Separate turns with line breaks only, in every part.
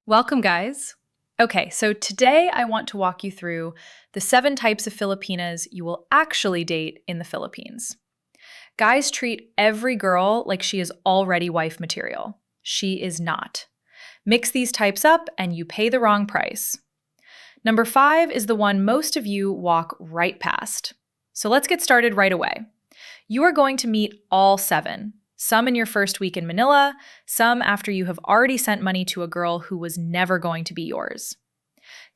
Welcome, guys. Okay, so today I want to walk you through the 7 types of Filipinas you will actually date in the Philippines. Guys treat every girl like she is already wife material. She is not. Mix these types up and you pay the wrong price. Number 5 is the one most of you walk right past. So let's get started right away. You are going to meet all 7. Some in your first week in Manila, some after you have already sent money to a girl who was never going to be yours.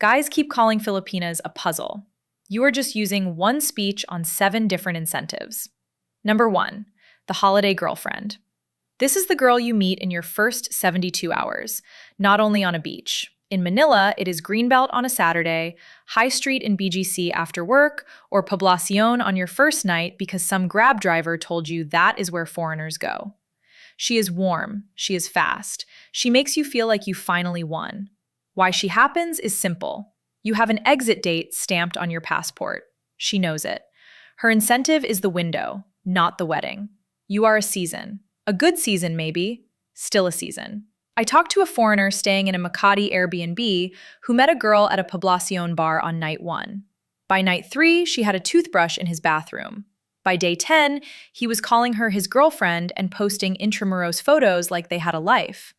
Guys keep calling Filipinas a puzzle. You are just using one speech on 7 different incentives. Number 1, the holiday girlfriend. This is the girl you meet in your first 72 hours, not only on a beach. In Manila, it is Greenbelt on a Saturday, High Street in BGC after work, or Poblacion on your first night because some Grab driver told you that is where foreigners go. She is warm. She is fast. She makes you feel like you finally won. Why she happens is simple. You have an exit date stamped on your passport. She knows it. Her incentive is the window, not the wedding. You are a season. A good season, maybe. Still a season. I talked to a foreigner staying in a Makati Airbnb who met a girl at a Poblacion bar on night 1. By night 3, she had a toothbrush in his bathroom. By day 10, he was calling her his girlfriend and posting intramuros photos like they had a life.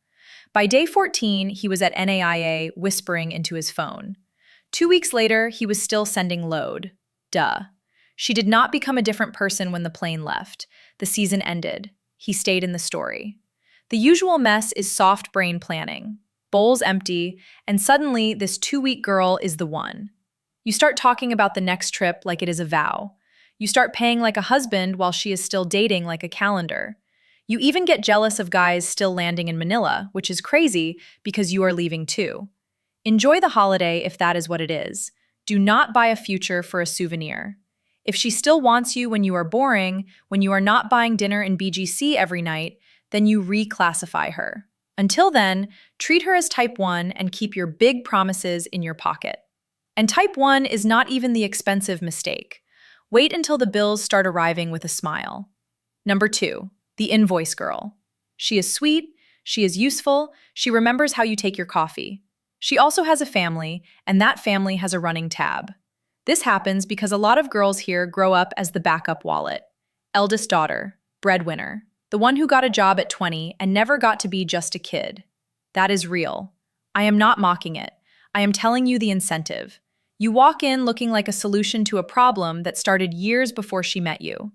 By day 14, he was at NAIA whispering into his phone. 2 weeks later, he was still sending load. Duh. She did not become a different person when the plane left. The season ended. He stayed in the story. The usual mess is soft brain planning. Bowls empty, and suddenly this 2-week girl is the one. You start talking about the next trip like it is a vow. You start paying like a husband while she is still dating like a calendar. You even get jealous of guys still landing in Manila, which is crazy because you are leaving too. Enjoy the holiday if that is what it is. Do not buy a future for a souvenir. If she still wants you when you are boring, when you are not buying dinner in BGC every night, then you reclassify her. Until then, treat her as type 1 and keep your big promises in your pocket. And type 1 is not even the expensive mistake. Wait until the bills start arriving with a smile. Number 2, the invoice girl. She is sweet, she is useful, she remembers how you take your coffee. She also has a family, and that family has a running tab. This happens because a lot of girls here grow up as the backup wallet. Eldest daughter, breadwinner. The one who got a job at 20 and never got to be just a kid. That is real. I am not mocking it. I am telling you the incentive. You walk in looking like a solution to a problem that started years before she met you.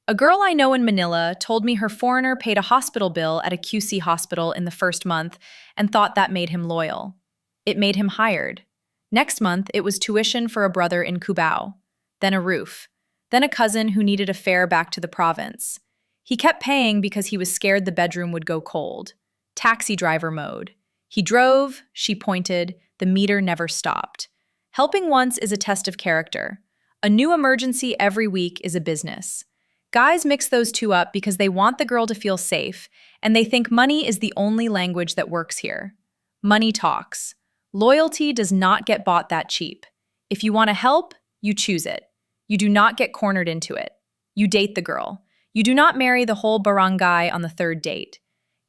A girl I know in Manila told me her foreigner paid a hospital bill at a QC hospital in the first month and thought that made him loyal. It made him hired. Next month, it was tuition for a brother in Cubao, then a roof, then a cousin who needed a fare back to the province. He kept paying because he was scared the bedroom would go cold. Taxi driver mode. He drove, she pointed, the meter never stopped. Helping once is a test of character. A new emergency every week is a business. Guys mix those two up because they want the girl to feel safe, and they think money is the only language that works here. Money talks. Loyalty does not get bought that cheap. If you want to help, you choose it. You do not get cornered into it. You date the girl. You do not marry the whole barangay on the 3rd date.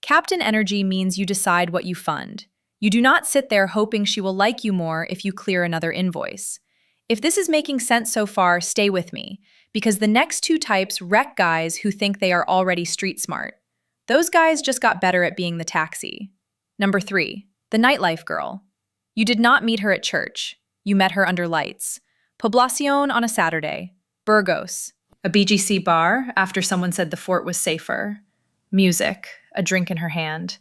Captain energy means you decide what you fund. You do not sit there hoping she will like you more if you clear another invoice. If this is making sense so far, stay with me, because the next 2 types wreck guys who think they are already street smart. Those guys just got better at being the taxi. Number 3, the nightlife girl. You did not meet her at church. You met her under lights. Poblacion on a Saturday. Burgos. A BGC bar after someone said the fort was safer. Music, a drink in her hand.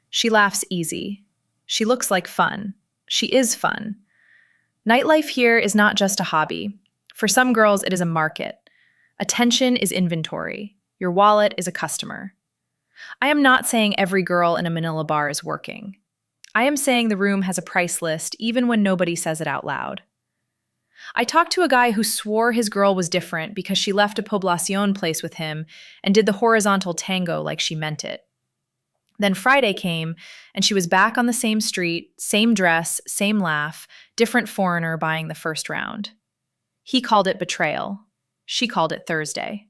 She laughs easy. She looks like fun. She is fun. Nightlife here is not just a hobby. For some girls, it is a market. Attention is inventory. Your wallet is a customer. I am not saying every girl in a Manila bar is working. I am saying the room has a price list even when nobody says it out loud. I talked to a guy who swore his girl was different because she left a Poblacion place with him and did the horizontal tango like she meant it. Then Friday came, and she was back on the same street, same dress, same laugh, different foreigner buying the first round. He called it betrayal. She called it Thursday.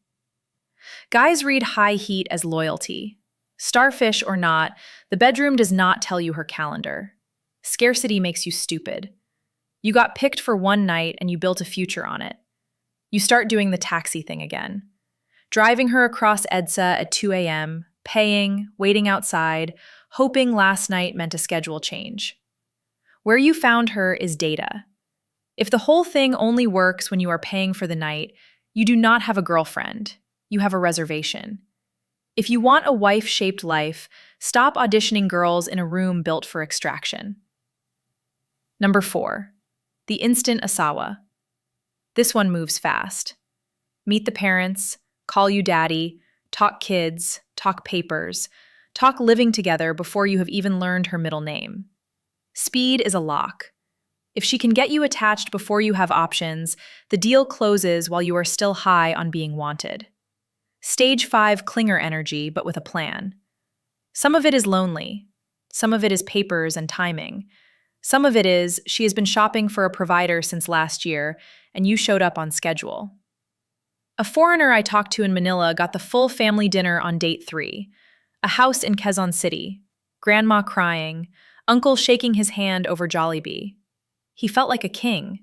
Guys read high heat as loyalty. Starfish or not, the bedroom does not tell you her calendar. Scarcity makes you stupid. You got picked for one night and you built a future on it. You start doing the taxi thing again. Driving her across EDSA at 2 a.m., paying, waiting outside, hoping last night meant a schedule change. Where you found her is data. If the whole thing only works when you are paying for the night, you do not have a girlfriend. You have a reservation. If you want a wife-shaped life, stop auditioning girls in a room built for extraction. Number 4, the instant asawa. This one moves fast. Meet the parents, call you daddy, talk kids, talk papers, talk living together before you have even learned her middle name. Speed is a lock. If she can get you attached before you have options, the deal closes while you are still high on being wanted. Stage 5 clinger energy, but with a plan. Some of it is lonely. Some of it is papers and timing. Some of it is she has been shopping for a provider since last year, and you showed up on schedule. A foreigner I talked to in Manila got the full family dinner on date 3. A house in Quezon City. Grandma crying. Uncle shaking his hand over Jollibee. He felt like a king.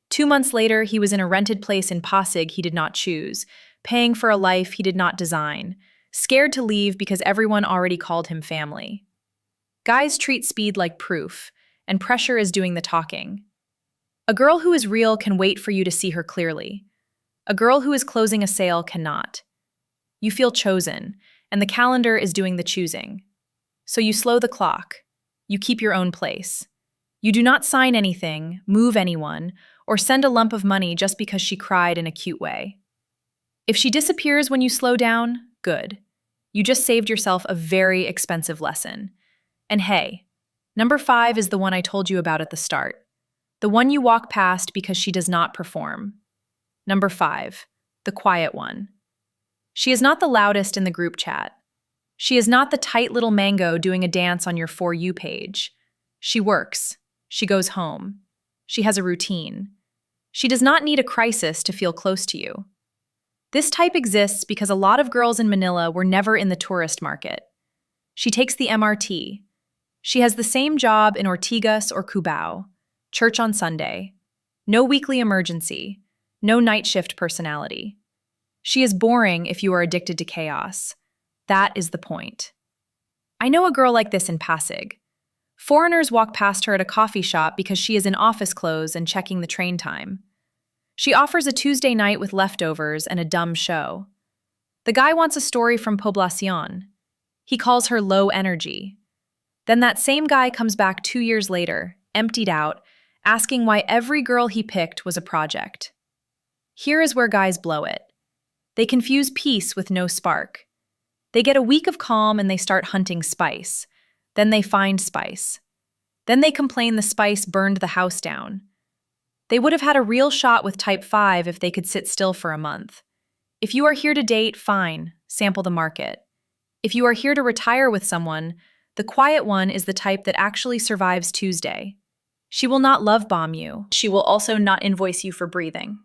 2 months later, he was in a rented place in Pasig he did not choose, paying for a life he did not design, scared to leave because everyone already called him family. Guys treat speed like proof, and pressure is doing the talking. A girl who is real can wait for you to see her clearly. A girl who is closing a sale cannot. You feel chosen, and the calendar is doing the choosing. So you slow the clock. You keep your own place. You do not sign anything, move anyone, or send a lump of money just because she cried in a cute way. If she disappears when you slow down, good. You just saved yourself a very expensive lesson. And hey, number 5 is the one I told you about at the start. The one you walk past because she does not perform. Number 5, the quiet one. She is not the loudest in the group chat. She is not the tight little mango doing a dance on your For You page. She works. She goes home. She has a routine. She does not need a crisis to feel close to you. This type exists because a lot of girls in Manila were never in the tourist market. She takes the MRT. She has the same job in Ortigas or Cubao. Church on Sunday. No weekly emergency. No night shift personality. She is boring if you are addicted to chaos. That is the point. I know a girl like this in Pasig. Foreigners walk past her at a coffee shop because she is in office clothes and checking the train time. She offers a Tuesday night with leftovers and a dumb show. The guy wants a story from Poblacion. He calls her low energy. Then that same guy comes back 2 years later, emptied out, asking why every girl he picked was a project. Here is where guys blow it. They confuse peace with no spark. They get a week of calm and they start hunting spice. Then they find spice. Then they complain the spice burned the house down. They would have had a real shot with type 5 if they could sit still for a month. If you are here to date, fine, sample the market. If you are here to retire with someone, the quiet one is the type that actually survives Tuesday. She will not love bomb you. She will also not invoice you for breathing.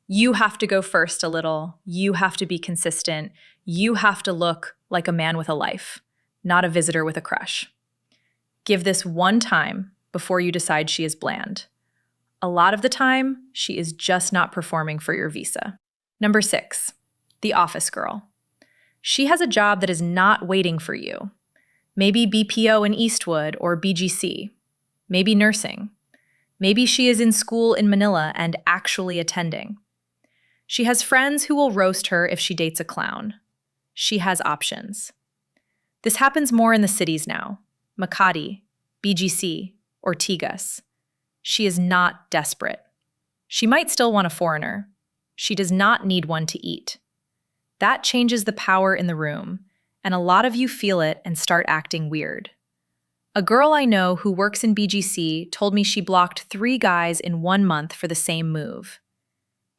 You have to go first a little. You have to be consistent. You have to look like a man with a life, not a visitor with a crush. Give this one time before you decide she is bland. A lot of the time, she is just not performing for your visa. Number 6, the office girl. She has a job that is not waiting for you. Maybe BPO in Eastwood or BGC. Maybe nursing. Maybe she is in school in Manila and actually attending. She has friends who will roast her if she dates a clown. She has options. This happens more in the cities now. Makati, BGC, Ortigas. She is not desperate. She might still want a foreigner. She does not need one to eat. That changes the power in the room, and a lot of you feel it and start acting weird. A girl I know who works in BGC told me she blocked 3 guys in 1 month for the same move.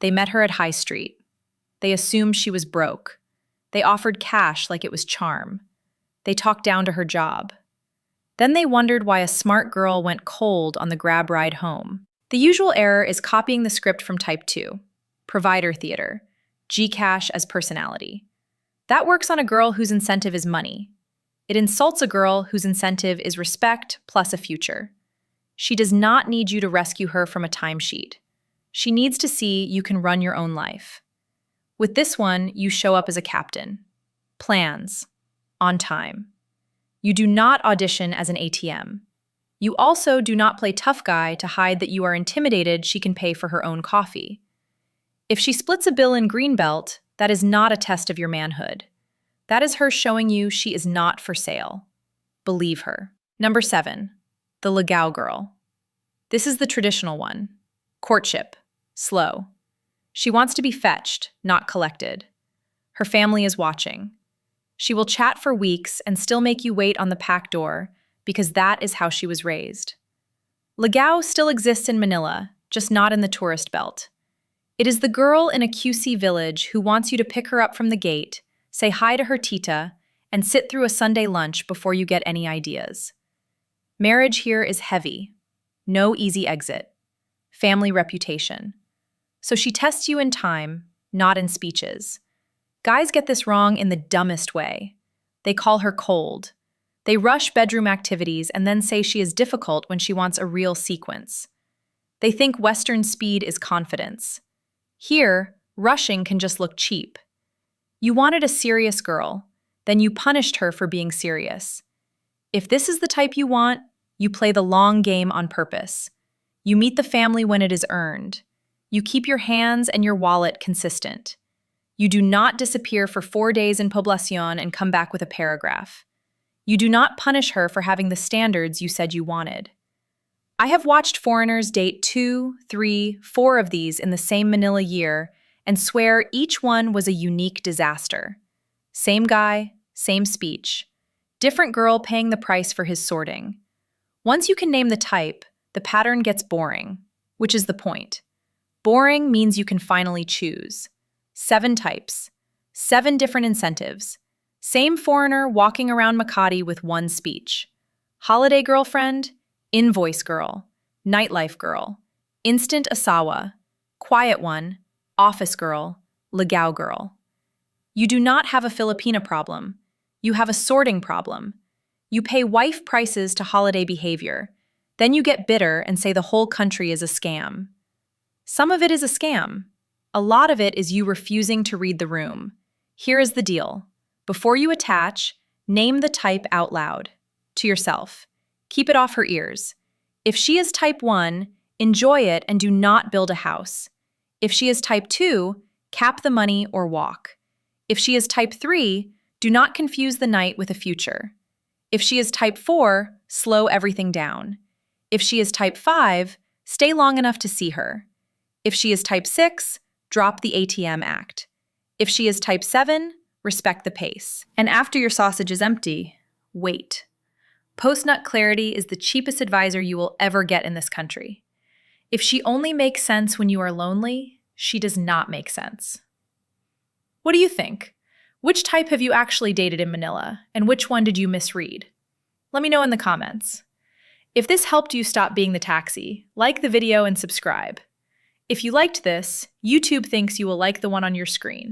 They met her at High Street. They assumed she was broke. They offered cash like it was charm. They talked down to her job. Then they wondered why a smart girl went cold on the grab ride home. The usual error is copying the script from Type 2, provider theater, Gcash as personality. That works on a girl whose incentive is money. It insults a girl whose incentive is respect plus a future. She does not need you to rescue her from a timesheet. She needs to see you can run your own life. With this one, you show up as a captain. Plans. On time. You do not audition as an ATM. You also do not play tough guy to hide that you are intimidated she can pay for her own coffee. If she splits a bill in Greenbelt, that is not a test of your manhood. That is her showing you she is not for sale. Believe her. Number 7. The Legao girl. This is the traditional one. Courtship. Slow. She wants to be fetched, not collected. Her family is watching. She will chat for weeks and still make you wait on the back door because that is how she was raised. Legao still exists in Manila, just not in the tourist belt. It is the girl in a QC village who wants you to pick her up from the gate, say hi to her tita, and sit through a Sunday lunch before you get any ideas. Marriage here is heavy. No easy exit. Family reputation. So she tests you in time, not in speeches. Guys get this wrong in the dumbest way. They call her cold. They rush bedroom activities and then say she is difficult when she wants a real sequence. They think Western speed is confidence. Here, rushing can just look cheap. You wanted a serious girl, then you punished her for being serious. If this is the type you want, you play the long game on purpose. You meet the family when it is earned. You keep your hands and your wallet consistent. You do not disappear for 4 days in Poblacion and come back with a paragraph. You do not punish her for having the standards you said you wanted. I have watched foreigners date 2, 3, 4 of these in the same Manila year and swear each one was a unique disaster. Same guy, same speech. Different girl paying the price for his sorting. Once you can name the type, the pattern gets boring, which is the point. Boring means you can finally choose. 7 types, 7 different incentives. Same foreigner walking around Makati with one speech. Holiday girlfriend, invoice girl, nightlife girl, instant asawa, quiet one, office girl, Legao girl. You do not have a Filipina problem. You have a sorting problem. You pay wife prices to holiday behavior. Then you get bitter and say the whole country is a scam. Some of it is a scam. A lot of it is you refusing to read the room. Here is the deal. Before you attach, name the type out loud. To yourself. Keep it off her ears. If she is type 1, enjoy it and do not build a house. If she is type 2, cap the money or walk. If she is type 3, do not confuse the night with a future. If she is type 4, slow everything down. If she is type 5, stay long enough to see her. If she is type 6, drop the ATM act. If she is type 7, respect the pace. And after your sausage is empty, wait. Post-nut clarity is the cheapest advisor you will ever get in this country. If she only makes sense when you are lonely, she does not make sense. What do you think? Which type have you actually dated in Manila, and which one did you misread? Let me know in the comments. If this helped you stop being the taxi, like the video and subscribe. If you liked this, YouTube thinks you will like the one on your screen.